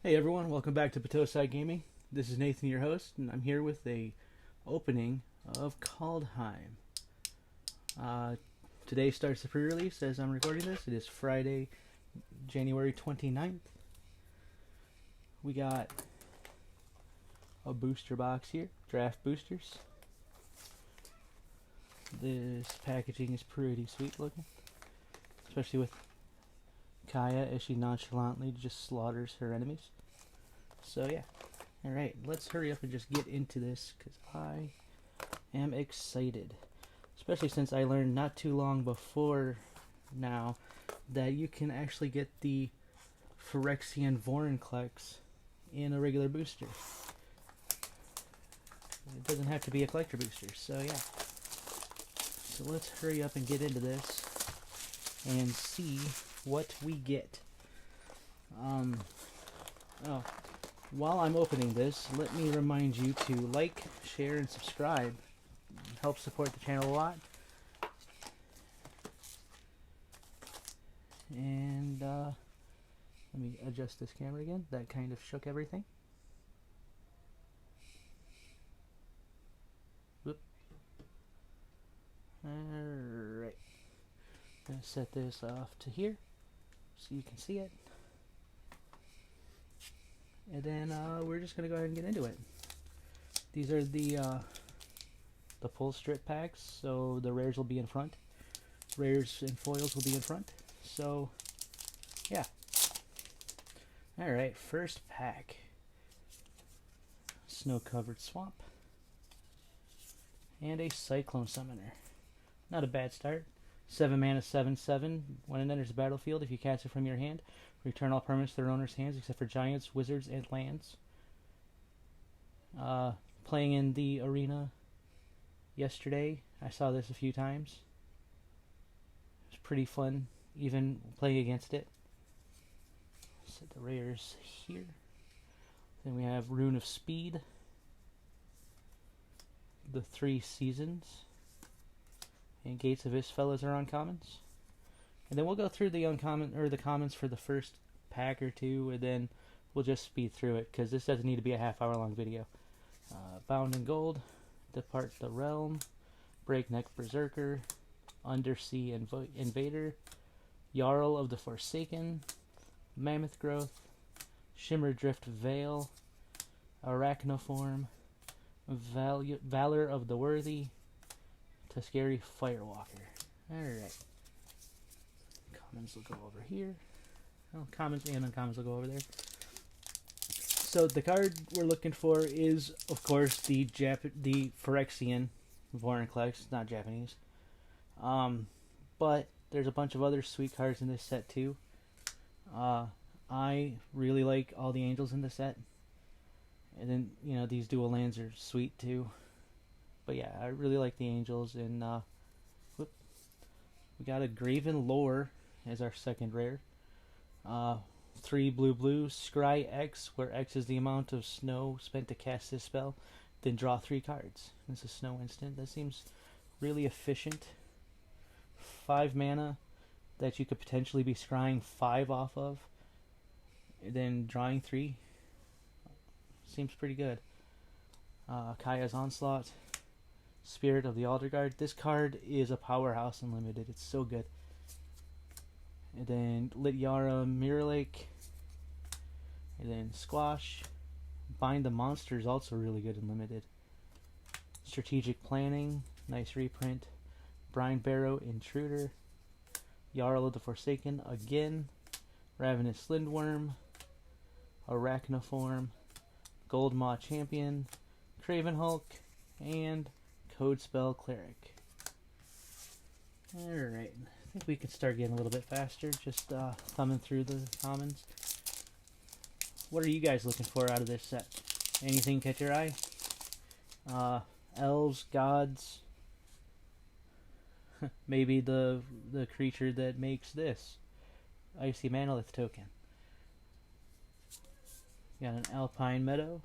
Hey everyone, welcome back to Batosai Gaming. This is Nathan, your host, and I'm here with a opening of Kaldheim. Today starts the pre-release as I'm recording this. It is Friday, January 29th. We got a booster box here, draft boosters. This packaging is pretty sweet looking, especially with Kaya as she nonchalantly just slaughters her enemies. So yeah, alright, let's hurry up and just get into this because I am excited. Especially since I learned not too long before now that you can actually get the Phyrexian Vorinclex in a regular booster. It doesn't have to be a collector booster, so yeah. So let's hurry up and get into this and see what we get. While I'm opening this, let me remind you to like, share, and subscribe. It helps support the channel a lot. And let me adjust this camera again. That kind of shook everything. Whoop. Alright. I'm going to set this off to here so you can see it. And then we're just going to go ahead and get into it. These are the pull strip packs, so the rares will be in front. Rares and foils will be in front. So, yeah. Alright, first pack. Snow-covered swamp. And a Cyclone Summoner. Not a bad start. 7 mana, 7/7. When it enters the battlefield, if you cast it from your hand, return all permanents to their owner's hands except for giants, wizards, and lands. Playing in the arena yesterday, I saw this a few times. It was pretty fun, even playing against it. Set the rares here. Then we have Rune of Speed, the 3 Seasons, and Gates of Isfellas are uncommons. And then we'll go through the uncommon or the commons for the first pack or two, and then we'll just speed through it because this doesn't need to be a half-hour long video. Bound in Gold, Depart the Realm, Breakneck Berserker, Undersea Invader, Jarl of the Forsaken, Mammoth Growth, Shimmerdrift Veil, Arachnoform, Valor of the Worthy, Tuscary Firewalker. Alright. Commons will go over here. Oh, commons and uncommons will go over there. So the card we're looking for is, of course, the Phyrexian Vorinclex, not Japanese. But there's a bunch of other sweet cards in this set too. I really like all the angels in the set. And then, you know, these dual lands are sweet too. But yeah, I really like the angels. And we got a Graven Lore as our second rare. 3 blue, Scry X, where X is the amount of snow spent to cast this spell. Then draw 3 cards. This is snow instant. That seems really efficient. 5 mana that you could potentially be scrying 5 off of. And then drawing 3. Seems pretty good. Kaya's Onslaught. Spirit of the Alder Guard. This card is a powerhouse in Limited. It's so good. And then Lityara Mirror Lake. And then Squash. Bind the Monster is also really good in Limited. Strategic Planning. Nice reprint. Brine Barrow Intruder. Jarl of the Forsaken again. Ravenous Lindworm. Arachnoform. Goldmaw Champion. Craven Hulk. And Codespell Cleric. Alright. I think we can start getting a little bit faster. Just thumbing through the commons. What are you guys looking for out of this set? Anything catch your eye? Elves, gods. Maybe the creature that makes this. Icy Manolith token. Got an Alpine Meadow.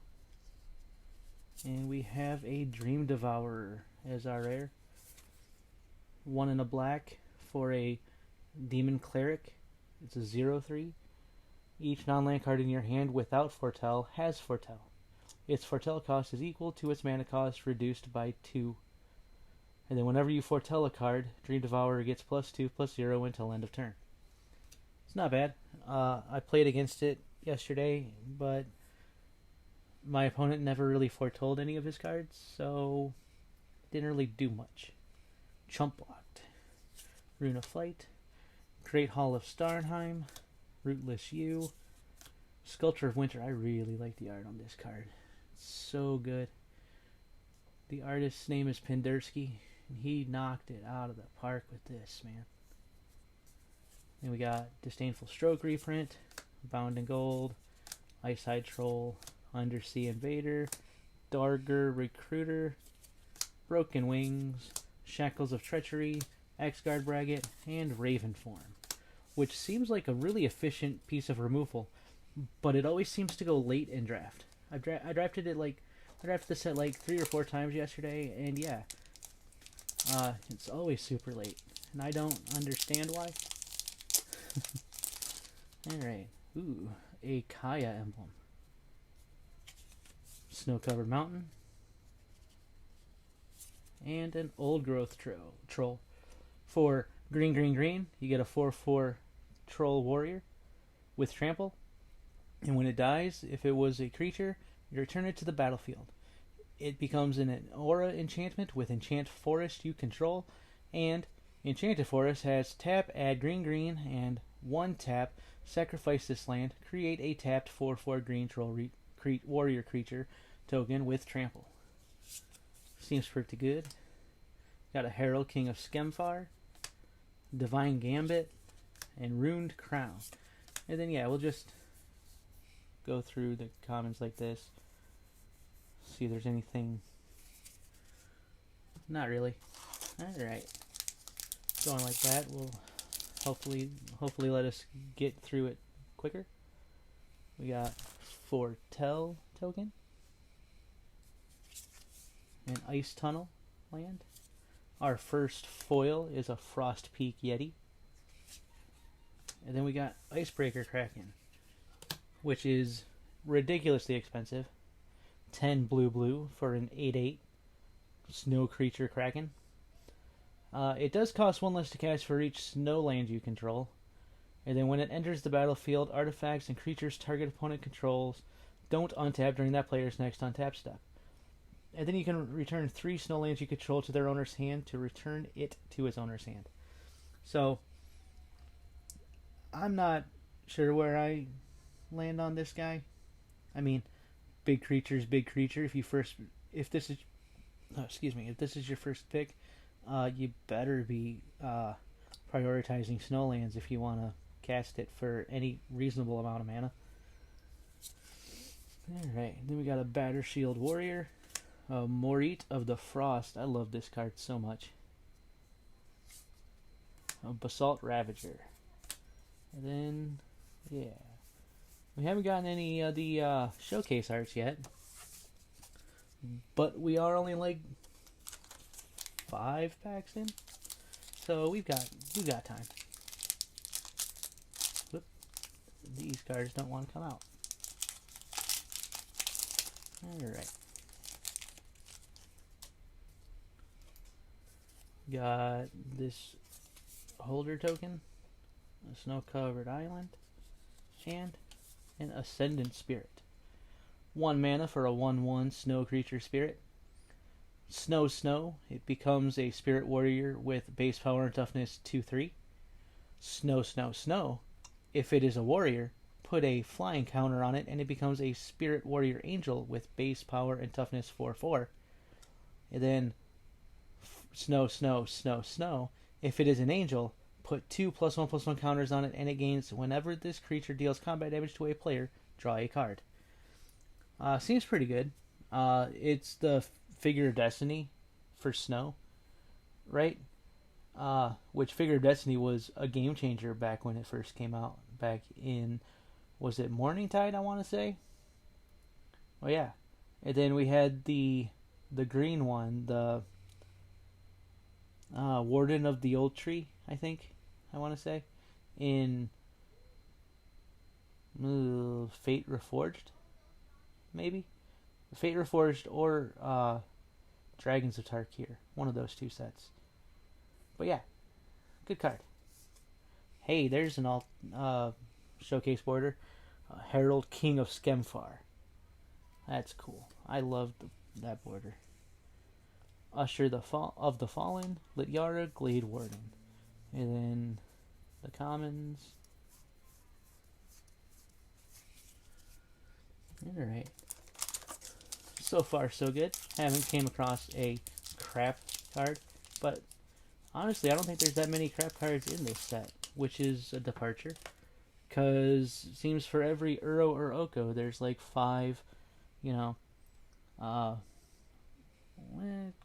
And we have a Dream Devourer as our rare. 1 in a black for a Demon Cleric. It's a 0/3. Each non-land card in your hand without Foretell has Foretell. Its Foretell cost is equal to its mana cost reduced by 2. And then whenever you foretell a card, Dream Devourer gets +2/+0 until end of turn. It's not bad. I played against it yesterday, but my opponent never really foretold any of his cards, so didn't really do much. Chump blocked. Rune of Flight. Great Hall of Starnheim. Rootless U. Sculpture of Winter. I really like the art on this card. It's so good. The artist's name is Pendersky, and he knocked it out of the park with this, man. Then we got Disdainful Stroke reprint, Bound in Gold, Ice-Hide Troll, Undersea Invader, Darger Recruiter, Broken Wings, Shackles of Treachery, X-Guard Bracket, and Raven Form, which seems like a really efficient piece of removal, but it always seems to go late in draft. I drafted this set like 3 or 4 times yesterday, and yeah, it's always super late, and I don't understand why. Alright, ooh, a Kaya emblem. Snow-covered mountain. And an old growth troll. For green, green, green, you get a 4/4 troll warrior with trample. And when it dies, if it was a creature, you return it to the battlefield. It becomes an aura enchantment with enchant forest you control, and Enchanted Forest has tap, add green green, and 1 tap, sacrifice this land, create a tapped 4/4 green troll warrior creature token with trample. Seems pretty good. Got a Herald King of Skemfar, Divine Gambit, and Runed Crown. And then yeah, we'll just go through the comments like this. See if there's anything. Not really. Alright. Going like that will hopefully let us get through it quicker. We got Foretell token, an Ice Tunnel land. Our first foil is a Frost Peak Yeti. And then we got Icebreaker Kraken, which is ridiculously expensive. 10 blue for an 8/8 snow creature Kraken. It does cost 1 less to cast for each snow land you control. And then when it enters the battlefield, artifacts and creatures target opponent controls don't untap during that player's next untap step. And then you can return 3 snow lands you control to their owner's hand to return it to its owner's hand. So, I'm not sure where I land on this guy. I mean, big creature's big creature. If this is your first pick, you better be prioritizing snowlands if you want to cast it for any reasonable amount of mana. Alright, then we got a Batter Shield Warrior, Morit of the Frost. I love this card so much. A Basalt Ravager. And then, yeah. We haven't gotten any of the showcase arts yet. But we are only like 5 packs in. So we've got time. Whoop. These cards don't want to come out. Alright. Got this holder token, a snow-covered island, and an Ascendant Spirit. 1 mana for a 1/1 snow creature spirit. Snow, it becomes a spirit warrior with base power and toughness 2/3. Snow, if it is a warrior, put a flying counter on it and it becomes a spirit warrior angel with base power and toughness 4/4. And then Snow, if it is an angel, put 2 +1/+1 counters on it and it gains whenever this creature deals combat damage to a player, draw a card. Seems pretty good. It's the Figure of Destiny for Snow, right? Which Figure of Destiny was a game changer back when it first came out, back in, was it Morningtide, I want to say? Oh yeah. And then we had the green one, the Warden of the Old Tree, I think, I want to say, in Fate Reforged, maybe? Fate Reforged or Dragons of Tarkir. One of those two sets. But yeah, good card. Hey, there's an showcase border. Herald King of Skemfar. That's cool. I love that border. Usher of the Fallen, Lityara, Glade Warden. And then the commons. Alright. So far, so good. Haven't came across a crap card, but honestly, I don't think there's that many crap cards in this set, which is a departure. Because it seems for every Uro or Oko, there's like 5,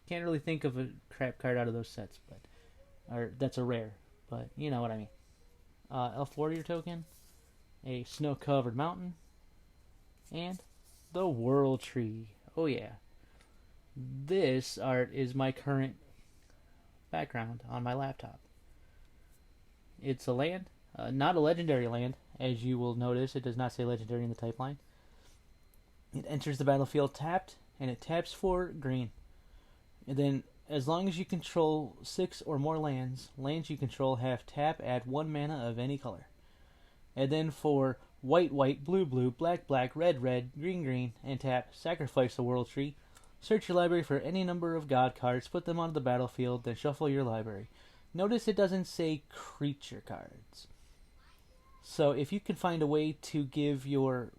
can't really think of a crap card out of those sets, or that's a rare, but you know what I mean. Elf Warrior token, a snow-covered mountain, and the World Tree. Oh yeah. This art is my current background on my laptop. It's a land, not a legendary land, as you will notice. It does not say legendary in the type line. It enters the battlefield tapped, and it taps for green. And then, as long as you control 6 or more lands you control have tap, add 1 mana of any color. And then for white, white, blue, blue, black, black, red, red, green, green, and tap, sacrifice the World Tree. Search your library for any number of god cards, put them onto the battlefield, then shuffle your library. Notice it doesn't say creature cards. So if you can find a way to give your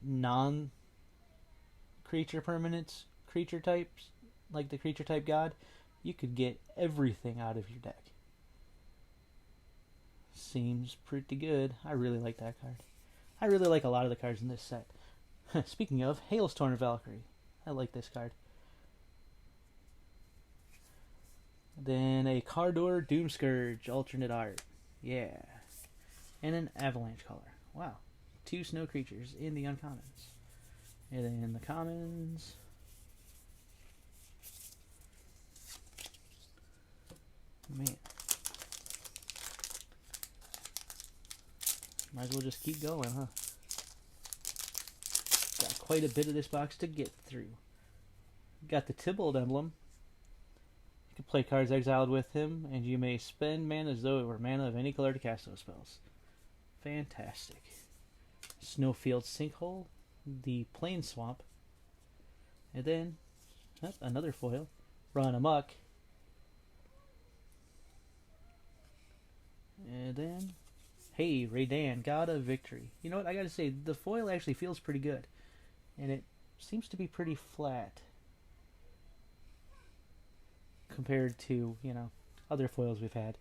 non-creature permanents creature types, like the creature type god, you could get everything out of your deck. Seems pretty good. I really like that card. I really like a lot of the cards in this set. Speaking of, Hailstorm Valkyrie. I like this card. Then a Cardor Doomscourge alternate art. Yeah. And an Avalanche color. Wow. 2 snow creatures in the uncommons. And then the commons. Man. Might as well just keep going, huh? Got quite a bit of this box to get through. Got the Tybalt emblem. You can play cards exiled with him, and you may spend mana as though it were mana of any color to cast those spells. Fantastic. Snowfield Sinkhole, the Plain Swamp, and then another foil, Run Amok, and then hey, Raydan, God of Victory. You know what, I gotta say, the foil actually feels pretty good, and it seems to be pretty flat compared to, other foils we've had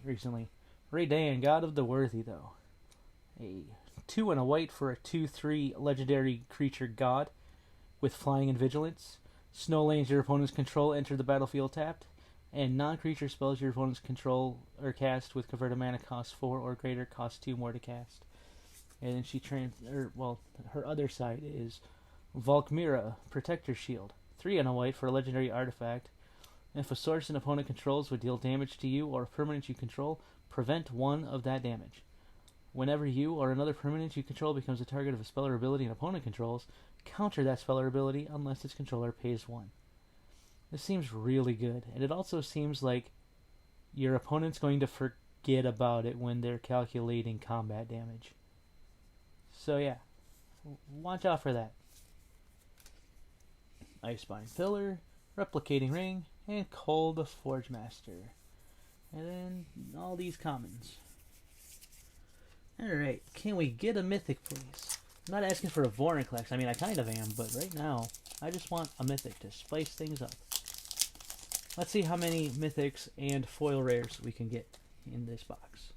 recently. Raydan, God of the Worthy, though. A 2 and a white for a 2/3 legendary creature god with flying and vigilance. Snow lands your opponent's control enter the battlefield tapped, and non-creature spells your opponent's control or cast with converted mana cost 4 or greater cost 2 more to cast. And then her other side is Valkmira, Protector Shield. 3 and a white for a legendary artifact. If a source an opponent controls would deal damage to you or a permanent you control, prevent 1 of that damage. Whenever you or another permanent you control becomes the target of a spell or ability an opponent controls, counter that spell or ability unless its controller pays 1. This seems really good, and it also seems like your opponent's going to forget about it when they're calculating combat damage. So yeah, watch out for that. Icebind Pillar, Replicating Ring, and Cold the Forge Master. And then all these commons. Alright, can we get a mythic, please? I'm not asking for a Vorinclex. I mean, I kind of am, but right now, I just want a mythic to spice things up. Let's see how many mythics and foil rares we can get in this box.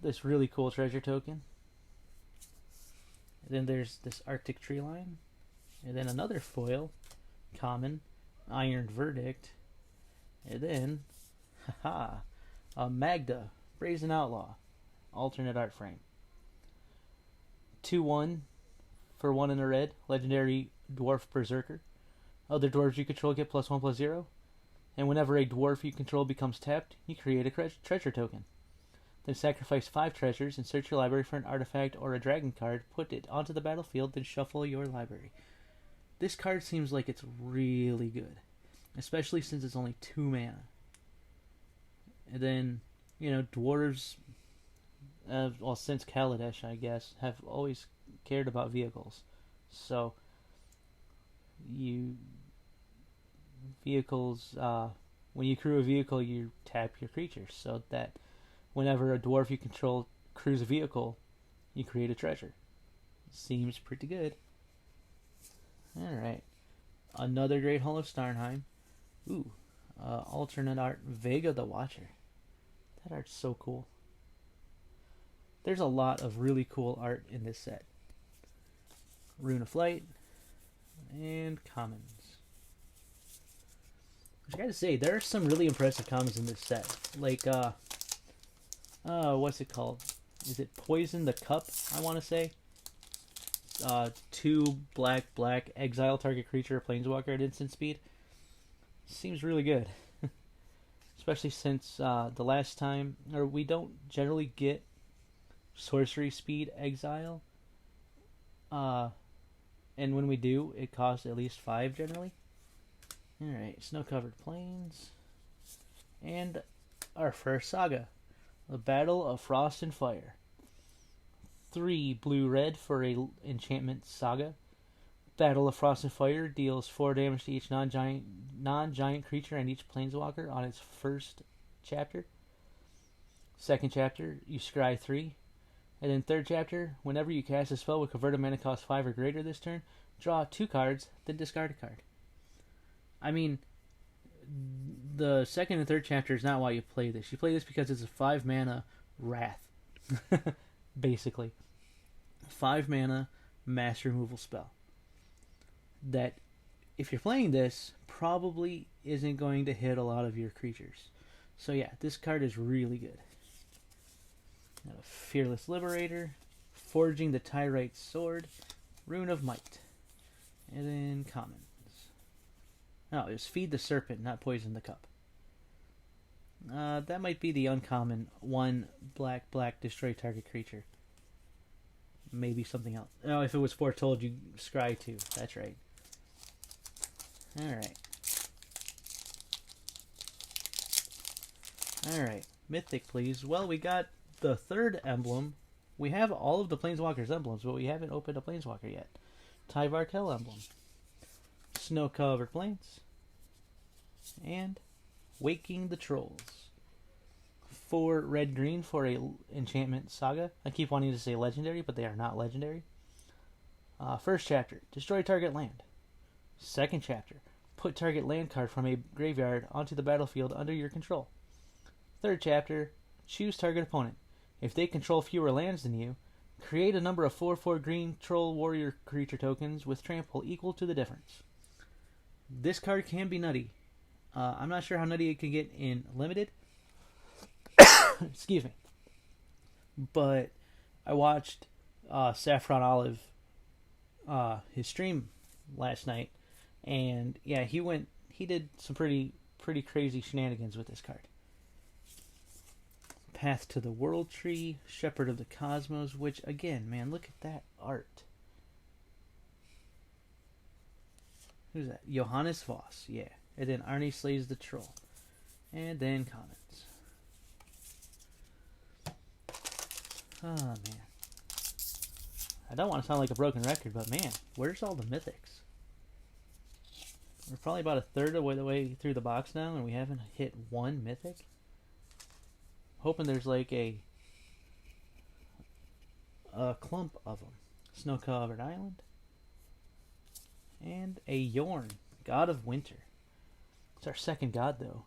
This really cool treasure token. And then there's this Arctic Tree Line. And then another foil, common, Iron Verdict. And then, a Magda, Brazen Outlaw, alternate art frame. 2/1 for 1 in a red, legendary Dwarf Berserker. Other dwarves you control get +1/+0. And whenever a dwarf you control becomes tapped, you create a treasure token. Then sacrifice 5 treasures and search your library for an artifact or a dragon card. Put it onto the battlefield, then shuffle your library. This card seems like it's really good, especially since it's only 2 mana. And then, dwarves, well, since Kaldheim, I guess, have always cared about vehicles. So, when you crew a vehicle, you tap your creatures, so that whenever a dwarf you control crews a vehicle, you create a treasure. Seems pretty good. Alright. Another Great Hall of Starnheim. Ooh. Alternate art. Vega the Watcher. That art's so cool. There's a lot of really cool art in this set. Rune of Flight. And commons. I gotta say, there are some really impressive commons in this set. Like, what's it called? Is it Poison the Cup, I want to say? 2 black, exile target creature, planeswalker at instant speed. Seems really good. Especially since the last time, or we don't generally get sorcery speed exile. And when we do, it costs at least 5 generally. Alright, snow-covered plains. And our first saga. The Battle of Frost and Fire. 3 blue-red for a enchantment saga. Battle of Frost and Fire deals 4 damage to each non-giant creature and each planeswalker on its first chapter. Second chapter, you scry 3. And then third chapter, whenever you cast a spell with converted mana cost 5 or greater this turn, draw 2 cards, then discard a card. I mean, the second and third chapter is not why you play this. You play this because it's a 5 mana Wrath. Basically. 5 mana mass removal spell. That, if you're playing this, probably isn't going to hit a lot of your creatures. So yeah, this card is really good. Got a Fearless Liberator, Forging the Tyrite Sword, Rune of Might, and then commons. No, it was Feed the Serpent, not Poison the Cup. That might be the uncommon 1 black, destroy target creature. Maybe something else. Oh, if it was Foretold, you scry 2. That's right. Alright. Alright. Mythic, please. Well, we got the third emblem. We have all of the Planeswalker's emblems, but we haven't opened a Planeswalker yet. Tyvar Kell emblem. Snow-covered plains. And Waking the Trolls. 4 red-green for a enchantment saga. I keep wanting to say legendary, but they are not legendary. First chapter, destroy target land. Second chapter, put target land card from a graveyard onto the battlefield under your control. Third chapter, choose target opponent. If they control fewer lands than you, create a number of 4/4 green troll warrior creature tokens with trample equal to the difference. This card can be nutty. I'm not sure how nutty it can get in limited. Excuse me. But I watched Saffron Olive, his stream last night, and yeah, he did some pretty crazy shenanigans with this card. Path to the World Tree, Shepherd of the Cosmos, which again, man, look at that art. Who's that? Johannes Voss, yeah. And then Arnie slays the troll. And then commons. Oh, man. I don't want to sound like a broken record, but man, where's all the mythics? We're probably about a third of the way through the box now, and we haven't hit 1 mythic. Hoping there's like a clump of them. Snow-covered island. And a Yorn, God of Winter. It's our second god, though.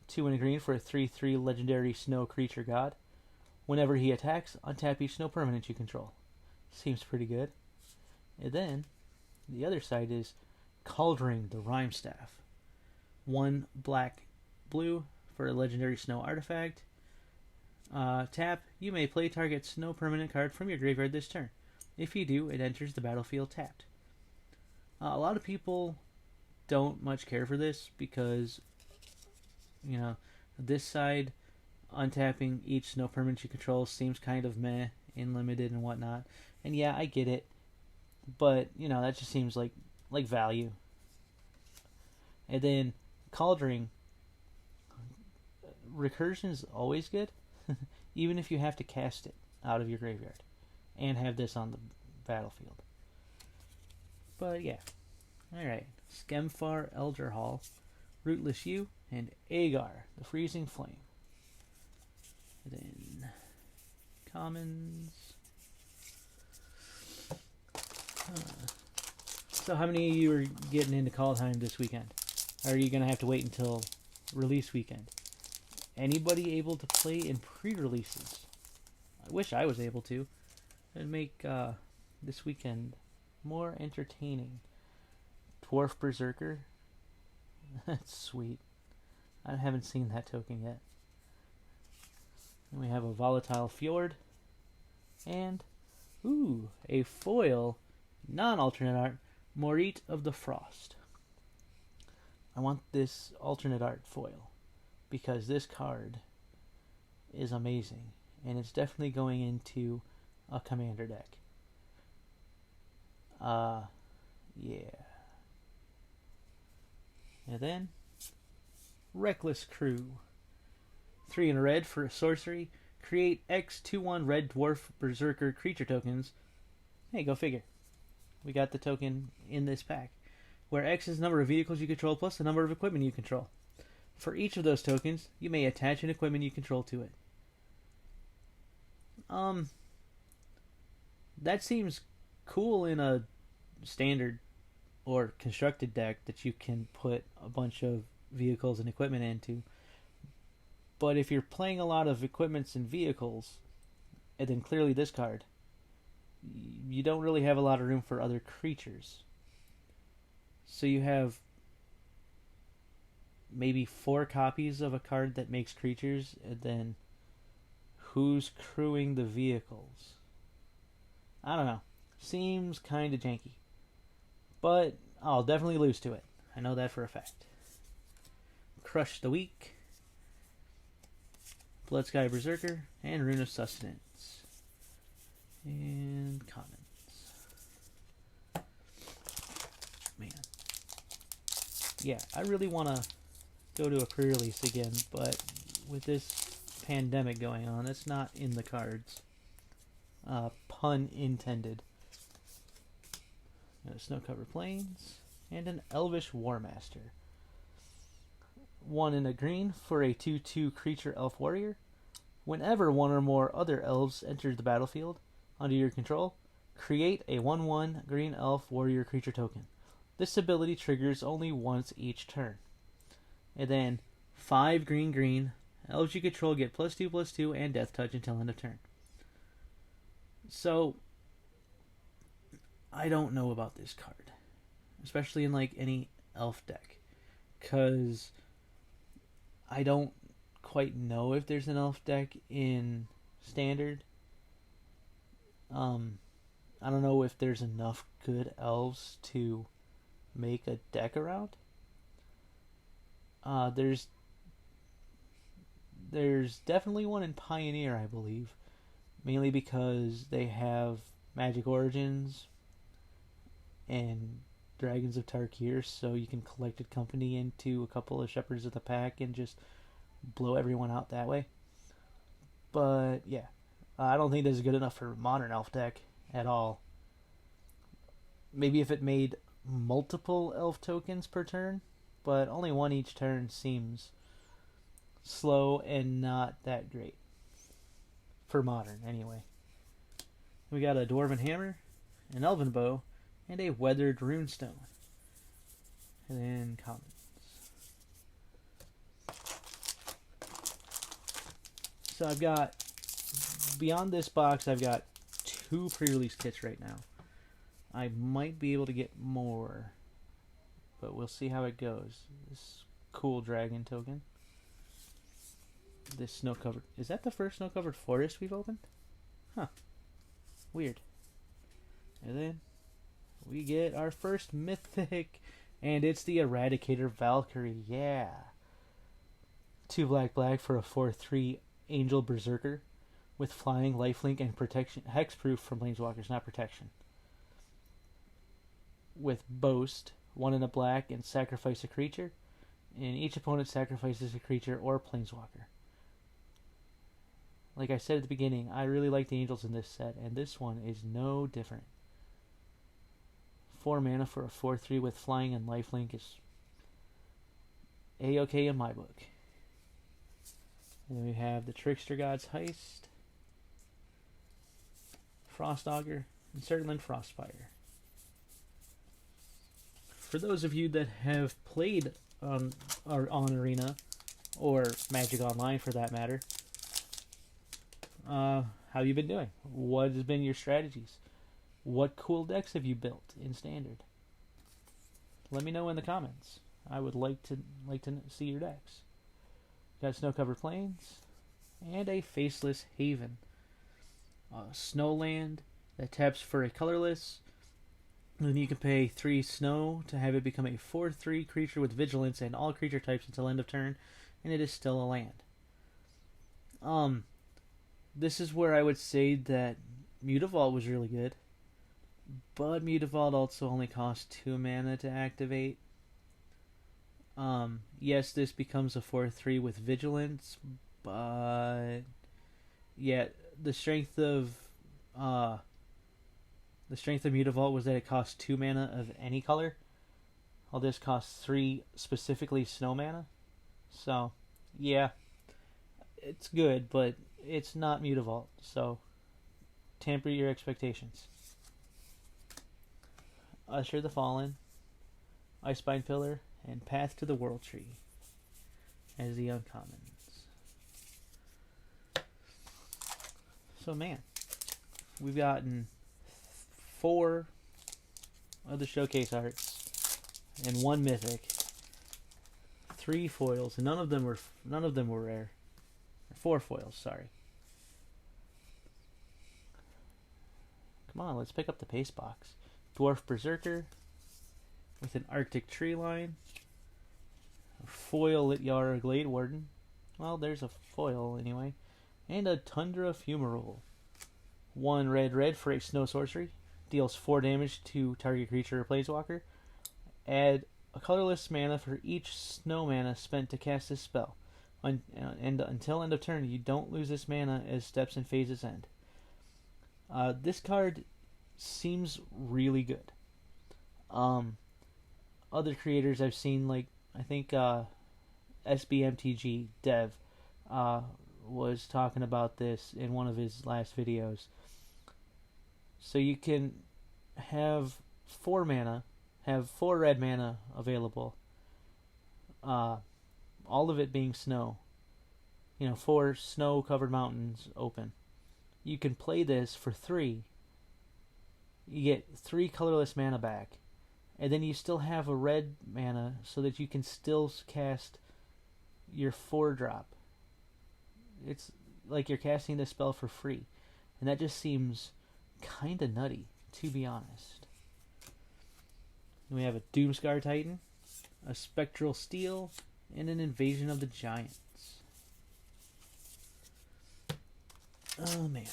2 and a green for a 3/3 legendary snow creature god. Whenever he attacks, untap each snow permanent you control. Seems pretty good. And then, the other side is Kaldheim, the Rhyme Staff. 1 black, blue for a legendary snow artifact. Tap, you may play target snow permanent card from your graveyard this turn. If you do, it enters the battlefield tapped. A lot of people don't much care for this because, this side untapping each snow permanent you control seems kind of meh in limited and whatnot. And yeah, I get it, but that just seems like value. And then Cauldron, recursion is always good, even if you have to cast it out of your graveyard and have this on the battlefield. But yeah, all right. Skemfar Elder Hall, Rootless Yew, and Agar, the Freezing Flame. And then commons. So how many of you are getting into Kaldheim this weekend? Or are you going to have to wait until release weekend? Anybody able to play in pre-releases? I wish I was able to. It'd make this weekend more entertaining. Dwarf Berserker. That's sweet. I haven't seen that token yet. And we have a Volatile Fjord. And, a foil, non-alternate art, Morit of the Frost. I want this alternate art foil because this card is amazing. And it's definitely going into a commander deck. Yeah. And then, Reckless Crew. 3 in a red for a sorcery. Create X 2/1 red dwarf berserker creature tokens. Hey, go figure. We got the token in this pack. Where X is the number of vehicles you control plus the number of equipment you control. For each of those tokens, you may attach an equipment you control to it. That seems cool in a standard or constructed deck that you can put a bunch of vehicles and equipment into. But if you're playing a lot of equipments and vehicles, and then clearly this card, you don't really have a lot of room for other creatures. So you have maybe 4 copies of a card that makes creatures, and then who's crewing the vehicles? I don't know. Seems kind of janky. But I'll definitely lose to it. I know that for a fact. Crush the Weak, Bloodsky Berserker, and Rune of Sustenance. And commons. Man. Yeah, I really want to go to a pre-release again, but with this pandemic going on, it's not in the cards. Pun intended. Snow-covered plains, and an Elvish Warmaster. 1 in a green for a 2/2 creature elf warrior. Whenever one or more other elves enter the battlefield under your control, create a 1/1 green elf warrior creature token. This ability triggers only once each turn. And then 5 green, elves you control get +2/+2 and death touch until end of turn. So I don't know about this card, especially in any elf deck, because I don't quite know if there's an elf deck in standard. I don't know if there's enough good elves to make a deck around. There's definitely one in Pioneer, I believe, mainly because they have Magic Origins and Dragons of Tarkir, so you can Collected Company into a couple of Shepherds of the Pack and just blow everyone out that way. But yeah, I don't think this is good enough for modern elf deck at all. Maybe if it made multiple elf tokens per turn, but only one each turn seems slow and not that great. For modern, anyway. We got a Dwarven Hammer, an Elven Bow, and a Weathered Runestone. And then commons. So I've got, beyond this box, I've got 2 pre-release kits right now. I might be able to get more, but we'll see how it goes. This cool dragon token. This snow-covered... Is that the first snow-covered forest we've opened? Huh. Weird. And then we get our first mythic, and it's the Eradicator Valkyrie. Yeah. 2 black for a 4/3 Angel Berserker with flying, lifelink, and protection. Hexproof from Planeswalkers, not protection. With Boast, 1 in a black, and sacrifice a creature. And each opponent sacrifices a creature or Planeswalker. Like I said at the beginning, I really like the Angels in this set, and this one is no different. 4 mana for a 4/3 with flying and lifelink is A-okay in my book. And then we have the Trickster God's Heist, Frost Augur, and Surtland Frostfire. For those of you that have played on Arena, or Magic Online for that matter, how have you been doing? What has been your strategies? What cool decks have you built in Standard? Let me know in the comments. I would like to see your decks. Got Snow-Covered Plains and a Faceless Haven. Snowland that taps for a colorless. And then you can pay 3 snow to have it become a 4/3 creature with vigilance and all creature types until end of turn, and it is still a land. This is where I would say that Mutavault was really good, but Mutavault also only costs 2 mana to activate. Yes, this becomes a 4/3 with vigilance, but yeah, the strength of Mutavault was that it costs 2 mana of any color, while this costs 3 specifically snow mana. So, yeah, it's good, but it's not Mutavault, so temper your expectations. Usher the Fallen, Icebind Pillar, and Path to the World Tree as the uncommons. So, man, we've gotten 4 of the showcase arts and 1 mythic, 3 foils, and none of them were rare. 4 foils, sorry. Come on, let's pick up the paste box. Dwarf Berserker with an Arctic Tree Line, a foil Lityara Glade Warden. Well, there's a foil anyway, and a Tundra Fumarole. 1 red for a snow sorcery. Deals 4 damage to target creature or planeswalker. Add a colorless mana for each snow mana spent to cast this spell. And until end of turn, you don't lose this mana as steps and phases end. This card seems really good. Other creators I've seen, like I think SBMTG Dev was talking about this in one of his last videos. So you can have 4 mana, have 4 red mana available. All of it being snow. 4 snow-covered mountains open. You can play this for 3. You get 3 colorless mana back. And then you still have a red mana so that you can still cast your 4-drop. It's like you're casting this spell for free. And that just seems kind of nutty, to be honest. And we have a Doomscar Titan, a Spectral Steel, and an Invasion of the Giants. Oh man,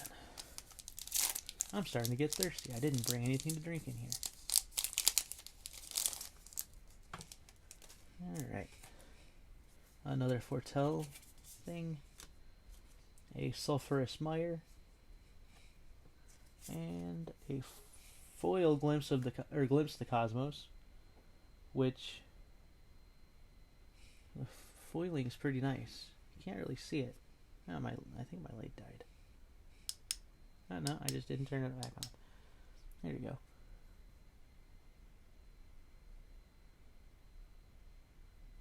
I'm starting to get thirsty. I didn't bring anything to drink in here. Alright. Another Foretell thing. A Sulphurous Mire. And a foil Glimpse of the Cosmos, which the foiling is pretty nice. You can't really see it. Oh, I think my light died. Oh, no, I just didn't turn it back on. There you go.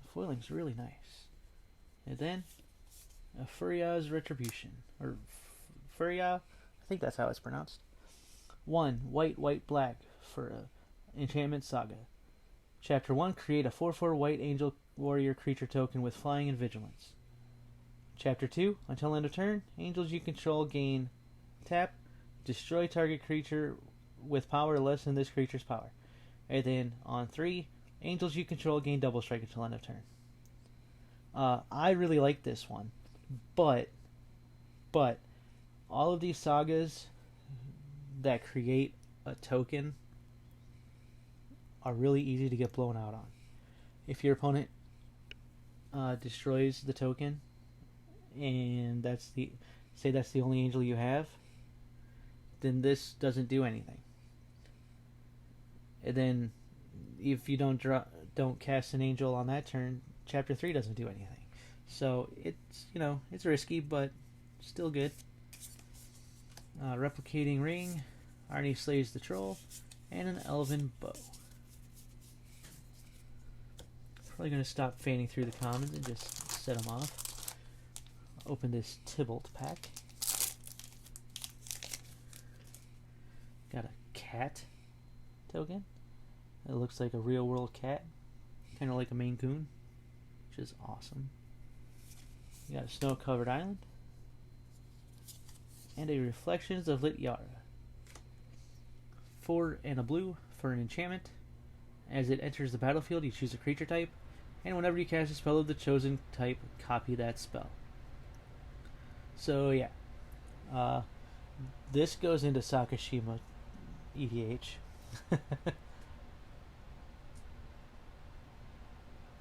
The foiling's really nice. And then a Furia's Retribution, or Furia, I think that's how it's pronounced. 1 white, black for Enchantment Saga. Chapter 1, create a 4/4 white angel warrior creature token with flying and vigilance. Chapter 2, until end of turn, angels you control gain tap, destroy target creature with power less than this creature's power. And then on 3, angels you control gain double strike until end of turn. I really like this one, but But all of these sagas that create a token are really easy to get blown out on. If your opponent destroys the token, and that's the only angel you have, then this doesn't do anything. And then if you don't cast an angel on that turn, chapter 3 doesn't do anything. So it's risky, but still good. Replicating ring, Arnie slays the troll, and an elven bow. Probably going to stop fanning through the commons and just set them off. Open this Tybalt pack. Got a cat token. It looks like a real world cat. Kind of like a Maine Coon, which is awesome. You got a snow covered island. And a Reflections of Lit Yara. 4 and a blue for an enchantment. As it enters the battlefield, you choose a creature type, and whenever you cast a spell of the chosen type, copy that spell. So yeah, this goes into Sakashima EDH.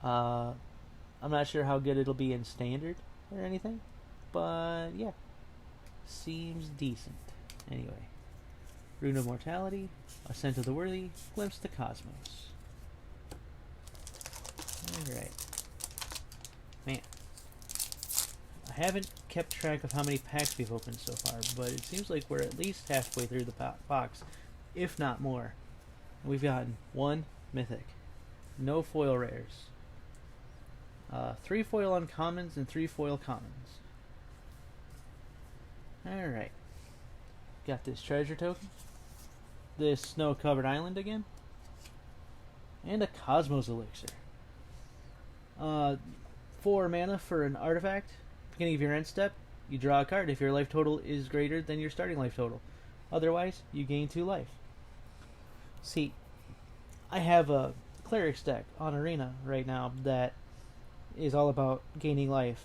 I'm not sure how good it'll be in standard or anything, but yeah, seems decent. Anyway, Rune of Mortality, Ascent of the Worthy, Glimpse the Cosmos. Alright. Man. I haven't kept track of how many packs we've opened so far, but it seems like we're at least halfway through the box, if not more. We've gotten 1 mythic, no foil rares, 3 foil uncommons, and 3 foil commons. Alright. Got this treasure token, this snow-covered island again, and a Cosmos Elixir. 4 mana for an artifact. Beginning of your end step, you draw a card if your life total is greater than your starting life total. Otherwise, you gain 2 life. See, I have a Cleric's deck on Arena right now that is all about gaining life.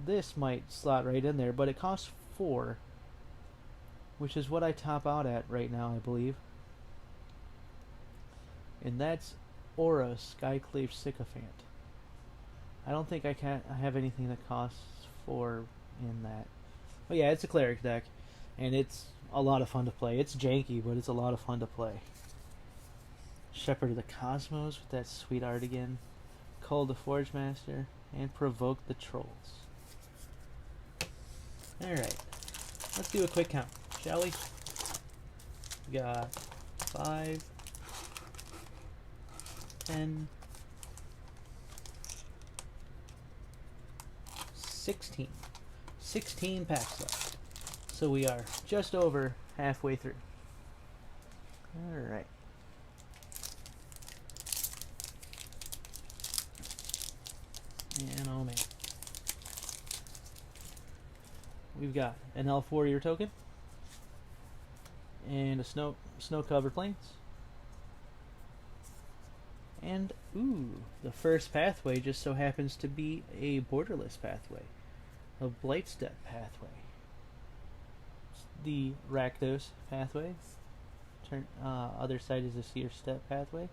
This might slot right in there, but it costs 4, which is what I top out at right now, I believe. And that's Aura Skyclave Sycophant. I don't think I have anything that costs 4 in that. But yeah, it's a Cleric deck, and it's a lot of fun to play. It's janky, but it's a lot of fun to play. Shepherd of the Cosmos with that sweet art again. Cull the Forge Master, and Provoke the Trolls. Alright, let's do a quick count, shall we? We got 5, 10, 16. 16 packs left. So we are just over halfway through. Alright. And oh man. We've got an Elf Warrior token. And a snow-covered plains. And, ooh, the first pathway just so happens to be a borderless pathway. A Blightstep pathway. The Rakdos pathway. Other side is a Seer Step pathway.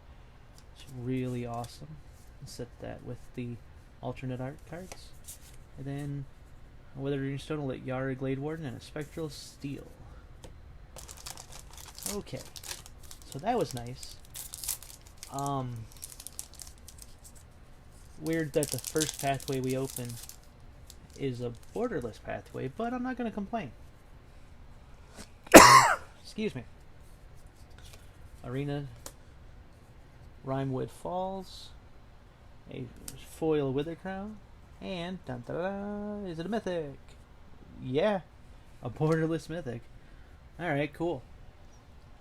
It's really awesome. Set that with the alternate art cards. And then a Withered Runestone will let Yara Glade Warden and a Spectral Steel. Okay. So that was nice. Weird that the first pathway we open is a borderless pathway, but I'm not going to complain. Excuse me. Arena Rimewood Falls, a foil Wither Crown, and dun, da, da, is it a mythic? Yeah, a borderless mythic. Alright, cool.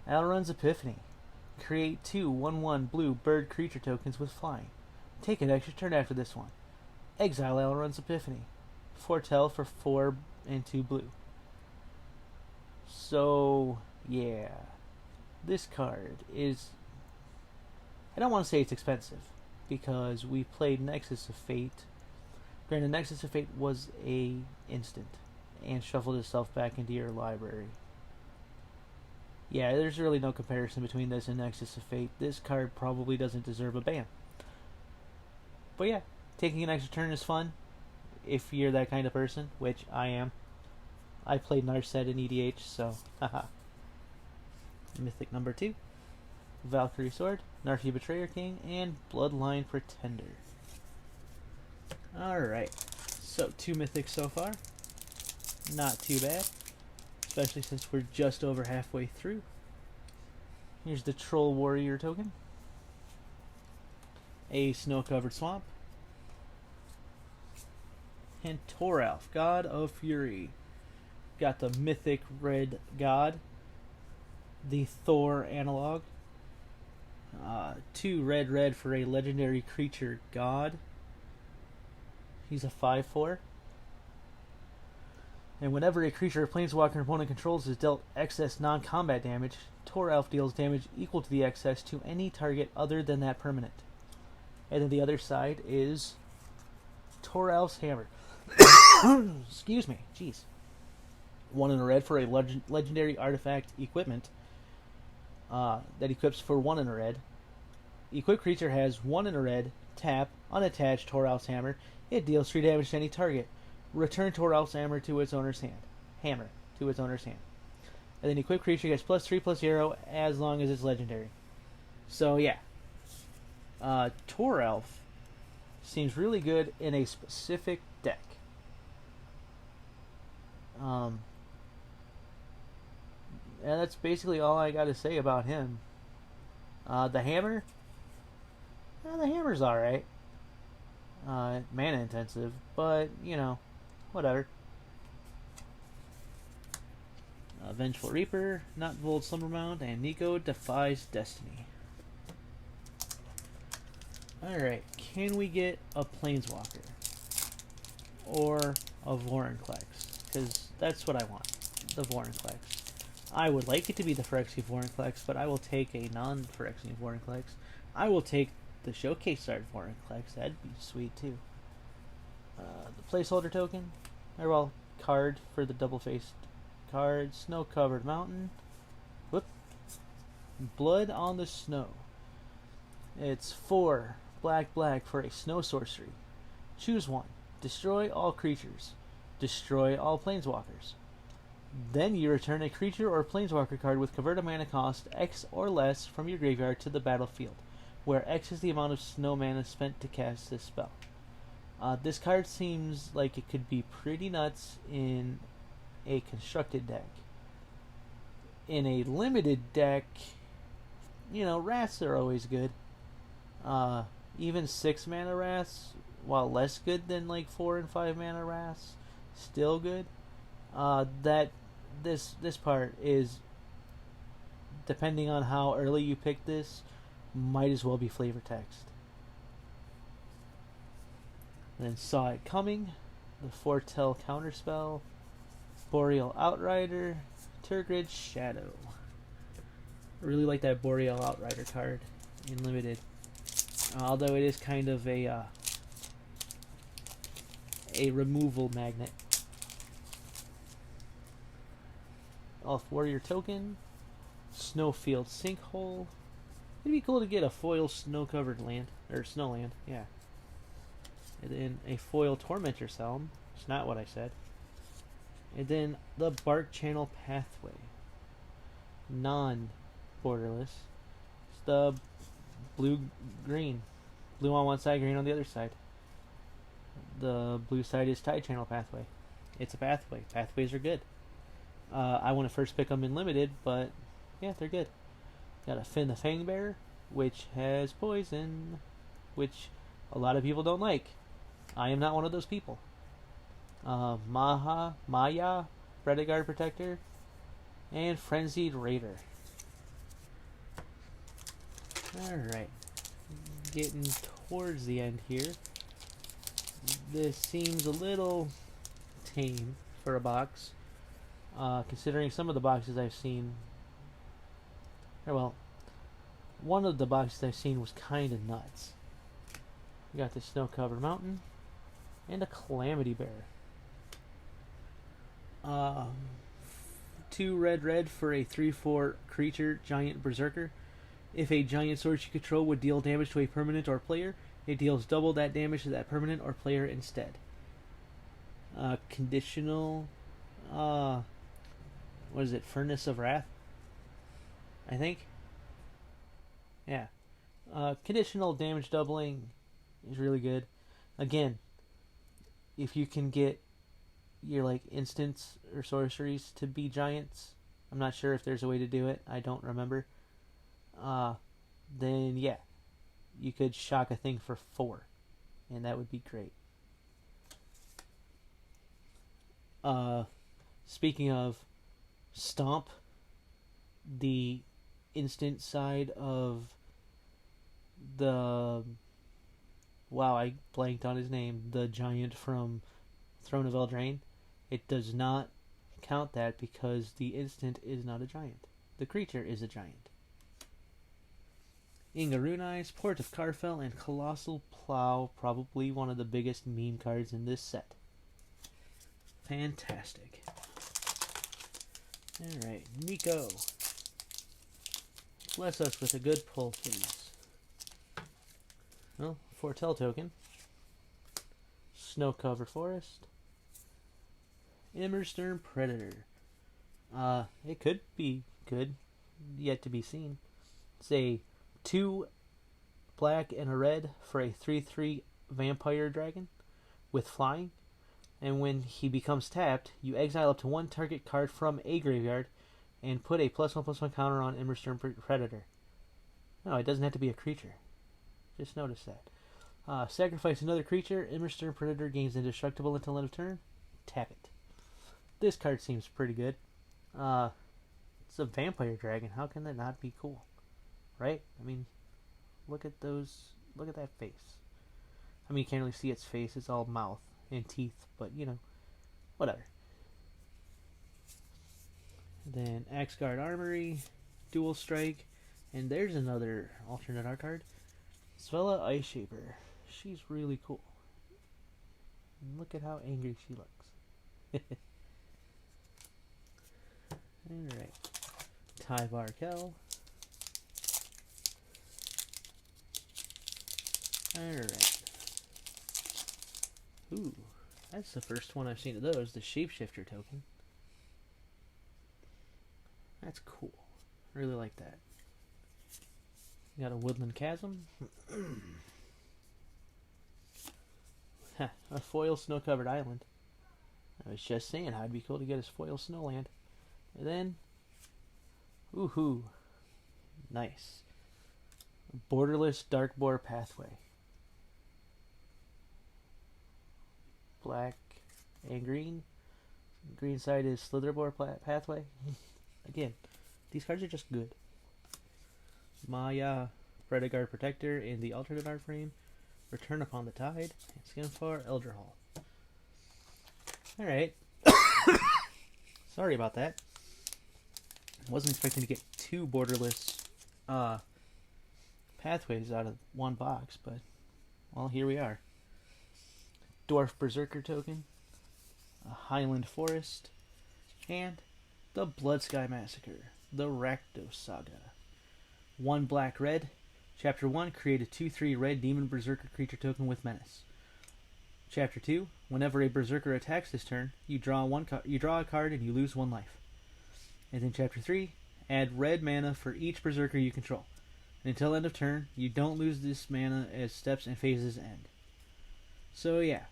Alrund's Epiphany. Create 2 1/1 blue bird creature tokens with flying. Take an extra turn after this one. Exile Alrund's Epiphany. Foretell for 4 and 2 blue. So, yeah. This card is... I don't want to say it's expensive, because we played Nexus of Fate Granted, Nexus of Fate was a instant and shuffled itself back into your library. Yeah, there's really no comparison between this and Nexus of Fate. This card probably doesn't deserve a ban. But yeah, taking an extra turn is fun if you're that kind of person, which I am. I played Narset in EDH, so haha. Mythic number 2. Valkyrie Sword, Narfi Betrayer King, and Bloodline Pretender. Alright, so 2 mythics so far. Not too bad, especially since we're just over halfway through. Here's the Troll Warrior token. A snow-covered swamp. And Toralf, God of Fury. Got the mythic red god. The Thor analog. 2 red for a legendary creature god. He's a 5/4. And whenever a creature or planeswalker opponent controls is dealt excess non-combat damage, Toralf deals damage equal to the excess to any target other than that permanent. And then the other side is Toralf's Hammer. Excuse me, jeez. 1 in a red for a legendary artifact equipment that equips for 1 in a red. Equipped creature has 1 in a red, tap, unattached Toralf's Hammer. It deals 3 damage to any target. Return Toralf's Hammer to its owner's hand. And then equipped creature gets +3/+0 as long as it's legendary. So yeah. Toralf seems really good in a specific deck. And that's basically all I got to say about him. The Hammer? The Hammer's alright. Mana intensive, but, you know, whatever. Vengeful Reaper, Notvold Slumbermount, and Nico Defies Destiny. Alright, can we get a Planeswalker? Or a Vorinclex? Because that's what I want, the Vorinclex. I would like it to be the Phyrexian Vorinclex, but I will take a non-Phyrexian Vorinclex. I will take the Showcase Art Vorinclex, that'd be sweet too. The placeholder token, or well, card for the double-faced card, Snow-Covered Mountain. Whoop. Blood on the Snow. It's 4 black for a snow sorcery. Choose 1. Destroy all creatures. Destroy all planeswalkers. Then you return a creature or planeswalker card with converted mana cost X or less from your graveyard to the battlefield, where X is the amount of snow mana spent to cast this spell. This card seems like it could be pretty nuts in a constructed deck. In a limited deck, you know, Wraths are always good. Even 6 mana Wraths, while less good than like 4 and 5 mana Wraths, still good. This part is, depending on how early you pick this, might as well be flavor text. And then Saw It Coming, the Foretell Counterspell, Boreal Outrider, Tergrid Shadow. I really like that Boreal Outrider card in limited, although it is kind of a removal magnet. Elf Warrior token, Snowfield Sinkhole. It'd be cool to get a foil snow-covered land, or snowland, yeah. And then a foil Tormentor Helm. It's not what I said. And then the Bark Channel Pathway. Non-borderless. It's the blue-green. Blue on one side, green on the other side. The blue side is Tide Channel Pathway. It's a pathway. Pathways are good. I want to first pick them in limited, but yeah, they're good. Got a Finn the Fangbearer, which has poison, which a lot of people don't like. I am not one of those people. Maya, Prediguard Protector, and Frenzied Raider. Alright. Getting towards the end here. This seems a little tame for a box. Considering some of the boxes I've seen. Well, one of the boxes I've seen was kind of nuts. We got the Snow-Covered Mountain. and a Calamity Bear. Uh, 2 red for a 3/4 creature giant berserker. If a giant source you control would deal damage to a permanent or player, it deals double that damage to that permanent or player instead. Conditional. What is it? Furnace of Wrath? I think. Yeah. Conditional damage doubling is really good. Again, if you can get your like instants or sorceries to be giants, I'm not sure if there's a way to do it. I don't remember. Then yeah, you could shock a thing for 4, and that would be great. Speaking of Stomp, the instant side of the wow, I blanked on his name, the giant from Throne of Eldraine, it does not count that because the instant is not a giant. The creature is a giant. Ingarunai's Port of Carfell and Colossal Plow, probably one of the biggest meme cards in this set. Fantastic. Alright, Nico. Bless us with a good pull, please. Well, Foretell token. Snow-covered forest. Immersturm Predator. It could be good. Yet to be seen. It's a 2 black and a red for a 3/3 vampire dragon with flying. And when he becomes tapped, you exile up to 1 target card from a graveyard and put a +1/+1 counter on Immersturm Predator. No, it doesn't have to be a creature. Just notice that. Sacrifice another creature. Immersturm Predator gains indestructible until end of turn. Tap it. This card seems pretty good. It's a vampire dragon. How can that not be cool? Right? I mean, look at those. Look at that face. I mean, you can't really see its face. It's all mouth and teeth, but you know, whatever. Then Axguard Armory, Dual Strike, and there's another alternate art card. Svella Ice Shaper. She's really cool. And look at how angry she looks. Alright. Tyvar Kell. Alright. Ooh, that's the first one I've seen of those, the Shapeshifter token. That's cool. Really like that. Got a Woodland Chasm. A foil snow-covered island. I was just saying how it'd be cool to get his foil snowland. And then, woohoo, nice. Borderless Darkboar Pathway. Black and green. Green side is Slitherboar Pathway. Again, these cards are just good. Maya, Prediguard Protector in the alternate art frame. Return Upon the Tide. And Skinfar Elderhall. Alright. Sorry about that. Wasn't expecting to get 2 borderless pathways out of one box, but well, here we are. Dwarf Berserker token, a Highland Forest, and the Bloodsky Massacre, the Rakdos Saga. 1 black red. Chapter 1, create a 2/3 red Demon Berserker creature token with Menace. Chapter 2, whenever a Berserker attacks this turn, you draw a card and you lose 1 life. And then Chapter 3, add red mana for each Berserker you control. And until end of turn, you don't lose this mana as steps and phases end. So yeah,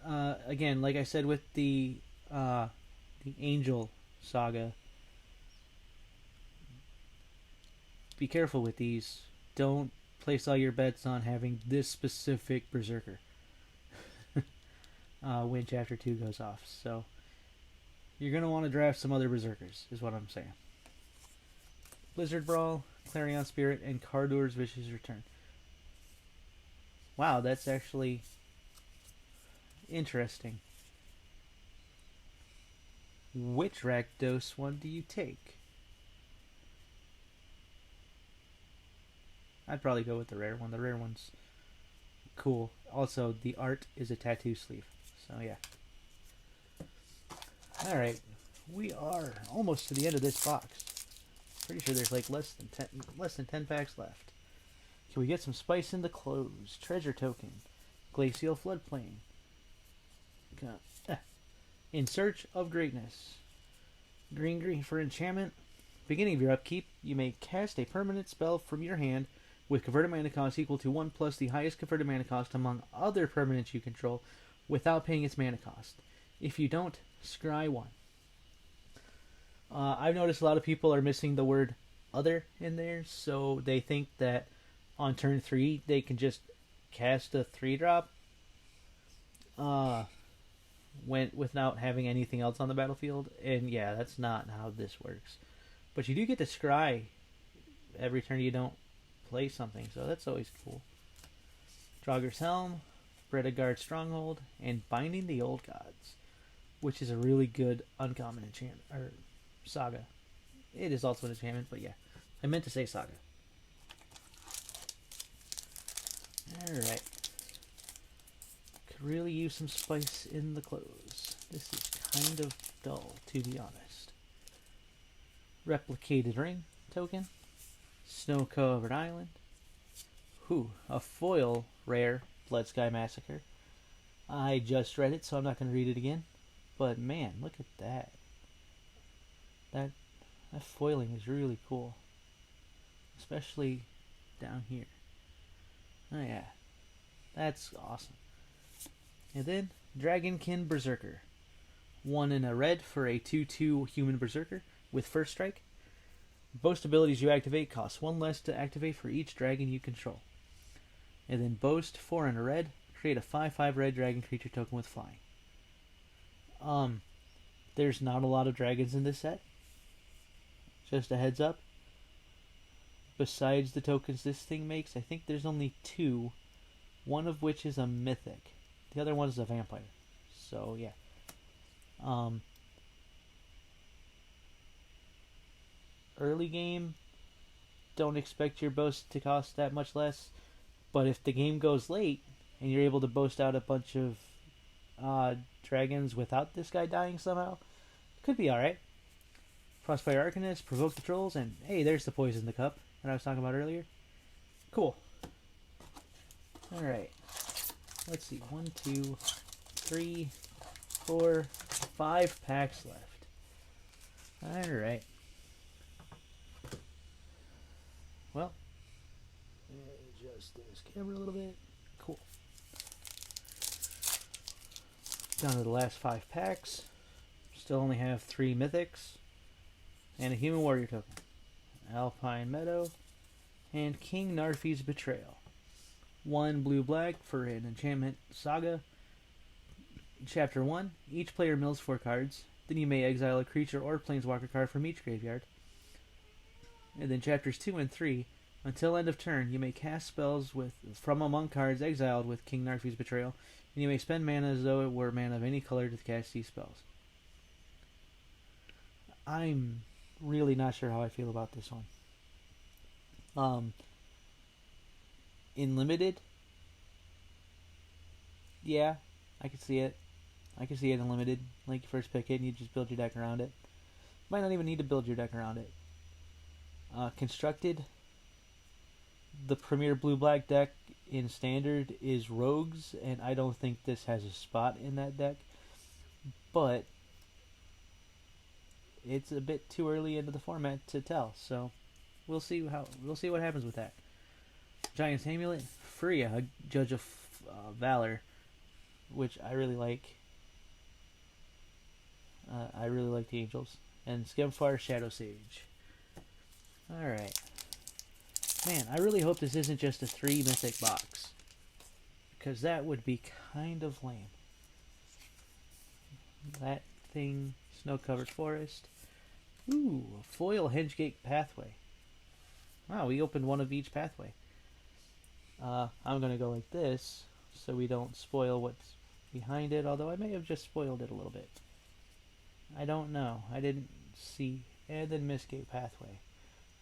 again, like I said with the Angel Saga, be careful with these. Don't place all your bets on having this specific Berserker when Chapter 2 goes off. So you're going to want to draft some other Berserkers, is what I'm saying. Blizzard Brawl, Clarion Spirit, and Kardur's Vicious Return. Wow, that's actually interesting. Which Rakdos one do you take? I'd probably go with the rare one. The rare one's cool. Also, the art is a tattoo sleeve. So yeah. Alright. We are almost to the end of this box. Pretty sure there's like less than 10 packs left. Can we get some spice in the close? Treasure token. Glacial floodplain. In search of greatness. Green for enchantment. Beginning of your upkeep, you may cast a permanent spell from your hand with converted mana cost equal to 1 plus the highest converted mana cost among other permanents you control without paying its mana cost. If you don't, scry 1. I've noticed a lot of people are missing the word other in there, so they think that on turn 3 they can just cast a 3-drop without having anything else on the battlefield, and yeah, that's not how this works. But you do get to scry every turn you don't play something, so that's always cool. Draugr's Helm, Bredegard Stronghold, and Binding the Old Gods, which is a really good uncommon enchantment, or saga. It is also an enchantment, but yeah, I meant to say saga. Alright. Could really use some spice in the close. This is kind of dull, to be honest. Replicated Ring token. Snow-covered Island. A foil rare Blood Sky Massacre. I just read it, so I'm not going to read it again. But man, look at that. That foiling is really cool. Especially down here. Oh yeah. That's awesome. And then, Dragonkin Berserker. 1 in a red for a 2/2 human berserker with first strike. Boast abilities you activate cost 1 less to activate for each dragon you control. And then Boast 4 in a red, create a 5/5 red dragon creature token with flying. There's not a lot of dragons in this set. Just a heads up. Besides the tokens this thing makes, I think there's only 2. One of which is a mythic. The other one is a vampire. So yeah. Early game, don't expect your boast to cost that much less. But if the game goes late and you're able to boast out a bunch of dragons without this guy dying somehow, could be alright. Frostfire Arcanist, provoke the trolls, and hey, there's the poison in the cup that I was talking about earlier. Cool. Alright. Let's see. 1, 2, 3, 4, 5 packs left. Alright. Well, adjust this camera a little bit. Cool. Down to the last 5 packs. Still only have 3 mythics and a human warrior token. Alpine Meadow and King Narfi's Betrayal. 1 blue-black for an enchantment saga. Chapter 1. Each player mills 4 cards. Then you may exile a creature or planeswalker card from each graveyard. And then chapters 2 and 3. Until end of turn, you may cast spells from among cards exiled with King Narfi's Betrayal, and you may spend mana as though it were mana of any color to cast these spells. I'm really not sure how I feel about this one. In limited, yeah, I can see it. I can see it in limited. Like, you first pick it and you just build your deck around it. Might not even need to build your deck around it. Constructed, the premier blue-black deck in standard is Rogues, and I don't think this has a spot in that deck. But it's a bit too early into the format to tell, so we'll see what happens with that. Giant's Amulet, Freya, Judge of Valor, which I really like. I really like the Angels. And Skemfire, Shadow Sage. Alright. Man, I really hope this isn't just a 3 mythic box, because that would be kind of lame. That thing, Snow-Covered Forest. Ooh, a foil Hengegate Pathway. Wow, we opened one of each pathway. I'm going to go like this, so we don't spoil what's behind it, although I may have just spoiled it a little bit. I don't know. I didn't see. And then Mistgate Pathway.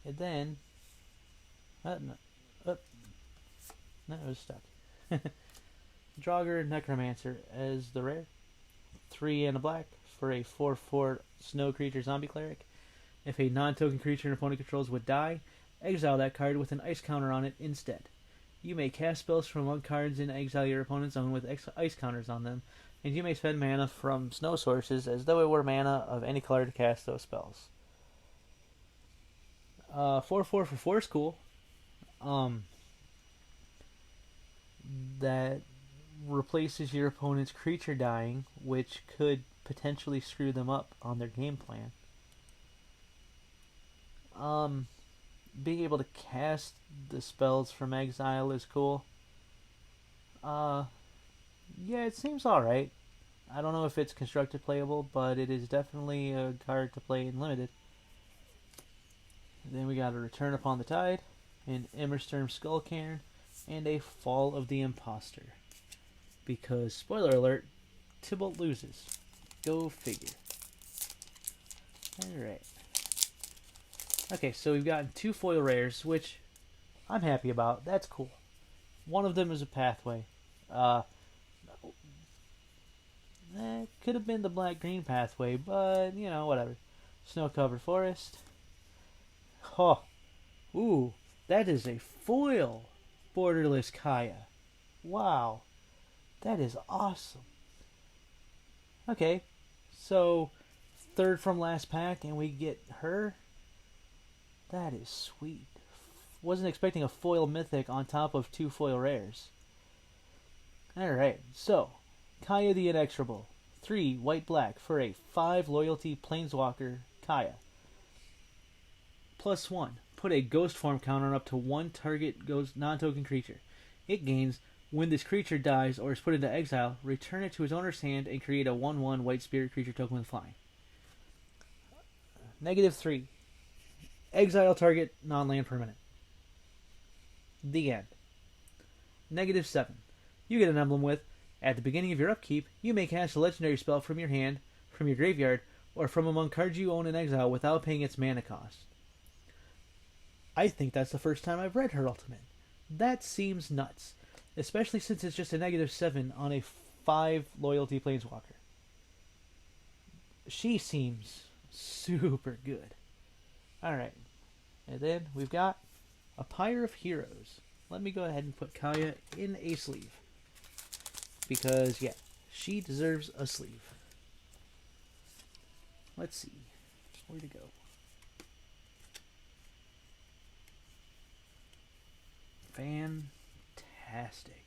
And then... no, it was stuck. Draugr Necromancer as the rare. 3 and a black for a 4/4 snow creature zombie cleric. If a non-token creature an opponent controls would die, exile that card with an ice counter on it instead. You may cast spells from among cards in exile your opponent's zone with ice counters on them, and you may spend mana from snow sources as though it were mana of any color to cast those spells. 4/4 for 4 is cool. That replaces your opponent's creature dying, which could potentially screw them up on their game plan. Being able to cast the spells from exile is cool. Yeah, it seems alright. I don't know if it's constructed playable, but it is definitely a card to play in limited. Then we got a Return Upon the Tide, an Immersturm Skullcairn, and a Fall of the Imposter. Because, spoiler alert, Tybalt loses. Go figure. Alright. Okay, so we've gotten 2 foil rares, which I'm happy about. That's cool. One of them is a pathway. That could have been the black-green pathway, but, you know, whatever. Snow-covered forest. Oh, ooh, that is a foil borderless Kaya. Wow, that is awesome. Okay, so third from last pack, and we get her. That is sweet. Wasn't expecting a foil mythic on top of 2 foil rares. Alright, so Kaya the Inexorable. 3 white-black for a 5 loyalty planeswalker Kaya. +1. Put a ghost form counter on up to 1 target ghost non-token creature. It gains, when this creature dies or is put into exile, return it to its owner's hand and create a 1/1 white spirit creature token with flying. -3. Exile target non-land permanent. The end. -7. You get an emblem with, at the beginning of your upkeep, you may cast a legendary spell from your hand, from your graveyard, or from among cards you own in exile without paying its mana cost. I think that's the first time I've read her ultimate. That seems nuts, especially since it's just a -7 on a 5 loyalty planeswalker. She seems super good. Alright, and then we've got a Pyre of Heroes. Let me go ahead and put Kaya in a sleeve. Because, yeah, she deserves a sleeve. Let's see. Where to go? Fantastic.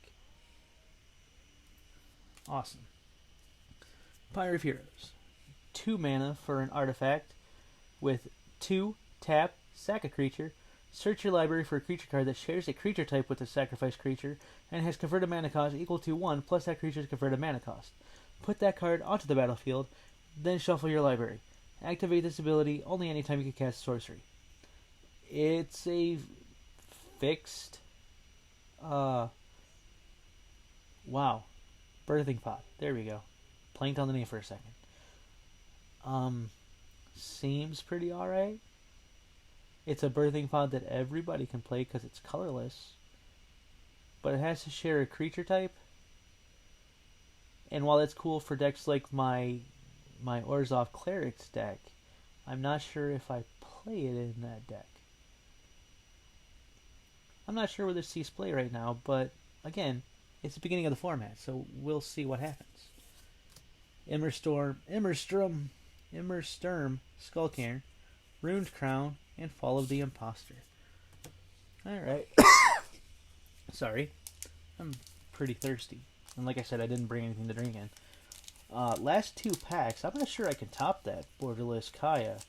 Awesome. Pyre of Heroes. 2 mana for an artifact with 2 tap, sack a creature, search your library for a creature card that shares a creature type with a sacrificed creature and has converted mana cost equal to 1 plus that creature's converted mana cost. Put that card onto the battlefield, then shuffle your library. Activate this ability only anytime you can cast sorcery. It's a fixed... wow. Birthing Pod. There we go. Planked on the name for a second. Seems pretty alright. It's a birthing pod that everybody can play because it's colorless. But it has to share a creature type. And while it's cool for decks like my Orzhov Clerics deck, I'm not sure if I play it in that deck. I'm not sure where this sees play right now, but again, it's the beginning of the format, so we'll see what happens. Immersturm, Skullcairn, Ruined Crown, and Fall of the Imposter. Alright. Sorry. I'm pretty thirsty. And like I said, I didn't bring anything to drink in. Last 2 packs, I'm not sure I can top that borderless Kaya.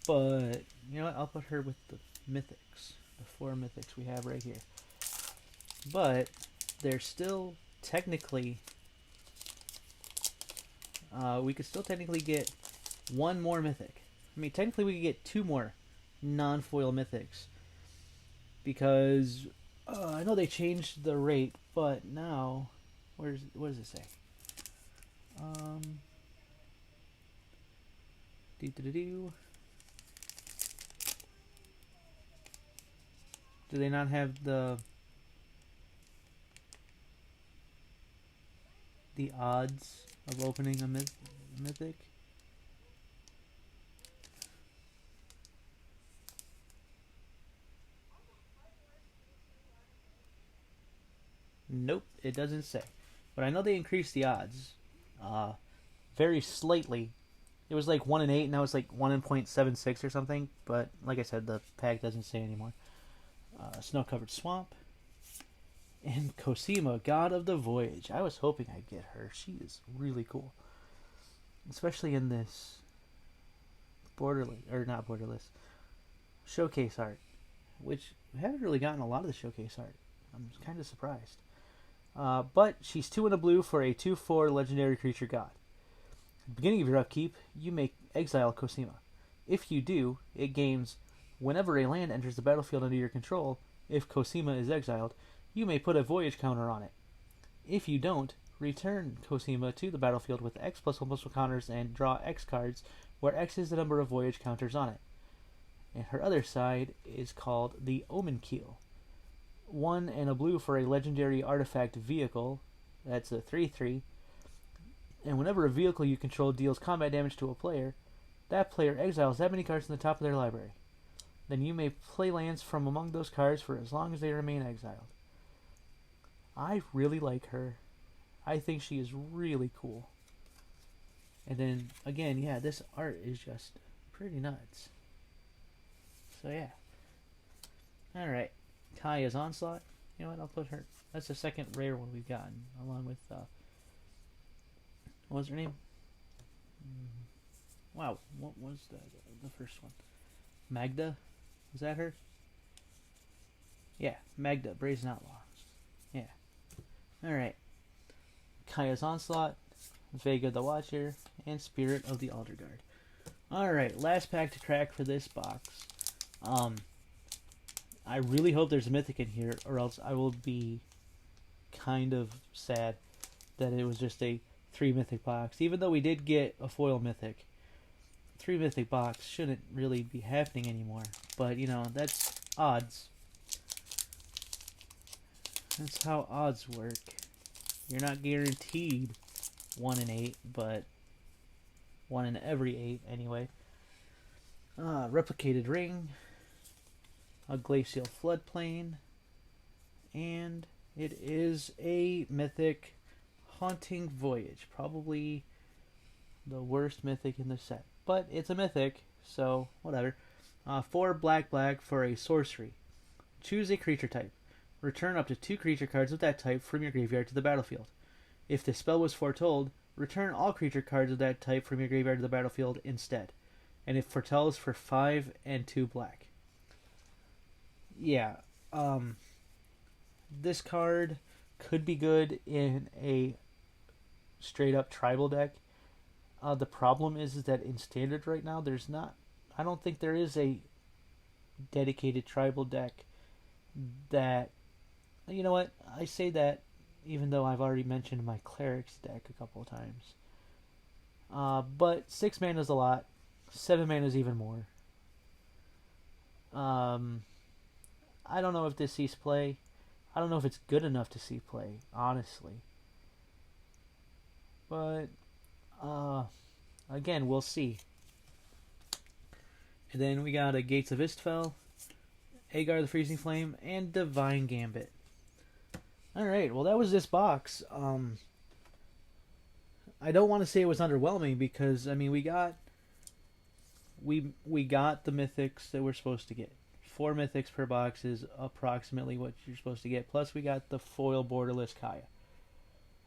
But, you know what, I'll put her with the mythics. The 4 mythics we have right here. But, there's still technically... we could still technically get 1 more mythic. I mean, technically we could get 2 more non-foil mythics. Because, I know they changed the rate, but now... what does it say? Do they not have the odds of opening a mythic. Nope, it doesn't say. But I know they increased the odds uh, very slightly. It was like 1 in 8, now it's like 1 in .76 or something. But like I said, the pack doesn't say anymore. Snow-covered swamp. And Cosima, God of the Voyage. I was hoping I'd get her. She is really cool. Especially in this not borderless, showcase art. Which we haven't really gotten a lot of the showcase art. I'm kind of surprised. But she's 2 in a blue for a 2/4 legendary creature god. At the beginning of your upkeep, you may exile Cosima. If you do, it gains whenever a land enters the battlefield under your control. If Cosima is exiled, you may put a voyage counter on it. If you don't, return Cosima to the battlefield with X plus 1/1 counters and draw X cards, where X is the number of voyage counters on it. And her other side is called the Omen Keel. 1 and a blue for a legendary artifact vehicle. That's a 3/3. And whenever a vehicle you control deals combat damage to a player, that player exiles that many cards from the top of their library. Then you may play lands from among those cards for as long as they remain exiled. I really like her. I think she is really cool. And then, again, yeah, this art is just pretty nuts. So, yeah. Alright. Kaya's Onslaught. You know what? I'll put her. That's the second rare one we've gotten, along with, what was her name? Wow, what was the first one? Magda? Was that her? Yeah, Magda, Brazen Outlaw. Yeah. Alright. Kaya's Onslaught, Vega the Watcher, and Spirit of the Alder Guard. Alright, last pack to crack for this box. I really hope there's a mythic in here, or else I will be kind of sad that it was just a 3 mythic box. Even though we did get a foil mythic, 3 mythic box shouldn't really be happening anymore. But, you know, that's odds. That's how odds work. You're not guaranteed 1 in 8, but 1 in every 8 anyway. Replicated Ring, a Glacial Floodplain, and it is a mythic Haunting Voyage. Probably the worst mythic in the set. But it's a mythic, so whatever. 4 black for a sorcery. Choose a creature type. Return up to 2 creature cards of that type from your graveyard to the battlefield. If the spell was foretold, return all creature cards of that type from your graveyard to the battlefield instead. And it foretells for 5 and 2 black. Yeah, this card could be good in a straight up tribal deck. The problem is that in standard right now, I don't think there is a dedicated tribal deck that, you know what, I say that even though I've already mentioned my clerics deck a couple of times. But 6 mana is a lot, 7 mana is even more. I don't know if this sees play. I don't know if it's good enough to see play, honestly. But, again, we'll see. And then we got a Gates of Istfell, Agar the Freezing Flame, and Divine Gambit. Alright, well that was this box. I don't want to say it was underwhelming because, I mean, we got the mythics that we're supposed to get. 4 mythics per box is approximately what you're supposed to get. Plus we got the foil borderless Kaya,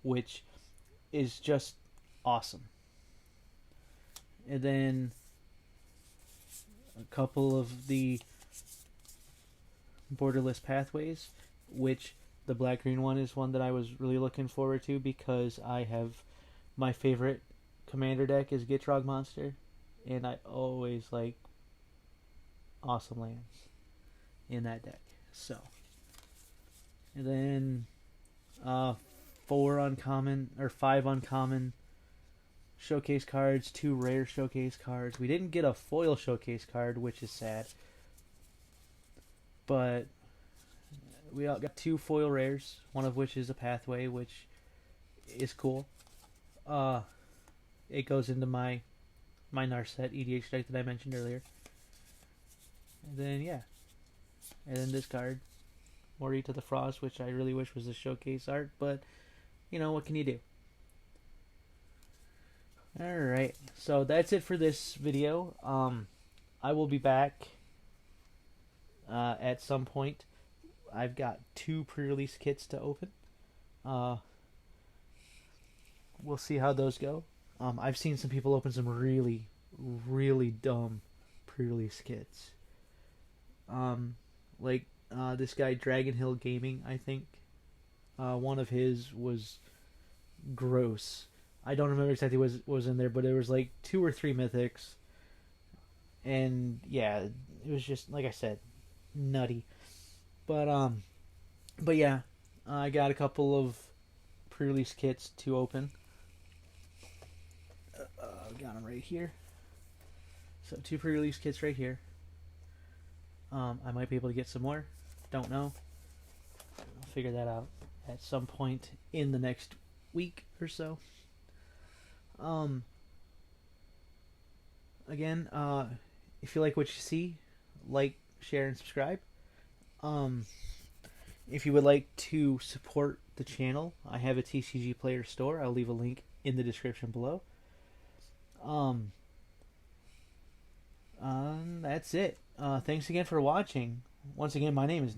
which is just awesome. And then a couple of the borderless pathways, which the black-green one is one that I was really looking forward to because I have my favorite commander deck is Gitrog Monster, and I always like awesome lands in that deck. So, and then 4 uncommon or 5 uncommon showcase cards, 2 rare showcase cards. We didn't get a foil showcase card, which is sad, but we got 2 foil rares, one of which is a pathway, which is cool. it goes into my Narset EDH deck that I mentioned earlier. And then yeah, and then this card, Mori to the Frost, which I really wish was a showcase art, but you know what can you do? All right, so that's it for this video. I will be back at some point. I've got 2 pre-release kits to open. We'll see how those go. I've seen some people open some really, really dumb pre-release kits. Like this guy Dragon Hill Gaming, I think. One of his was gross. I don't remember exactly what was in there, but it was like 2 or 3 mythics, and yeah, it was just like I said, nutty. But yeah, I got a couple of pre-release kits to open. Got them right here. So 2 pre-release kits right here. I might be able to get some more. Don't know. I'll figure that out at some point in the next week or so. Again, if you like what you see, like, share, and subscribe. If you would like to support the channel, I have a TCG Player store. I'll leave a link in the description below. That's it. Thanks again for watching. Once again, my name is Nate.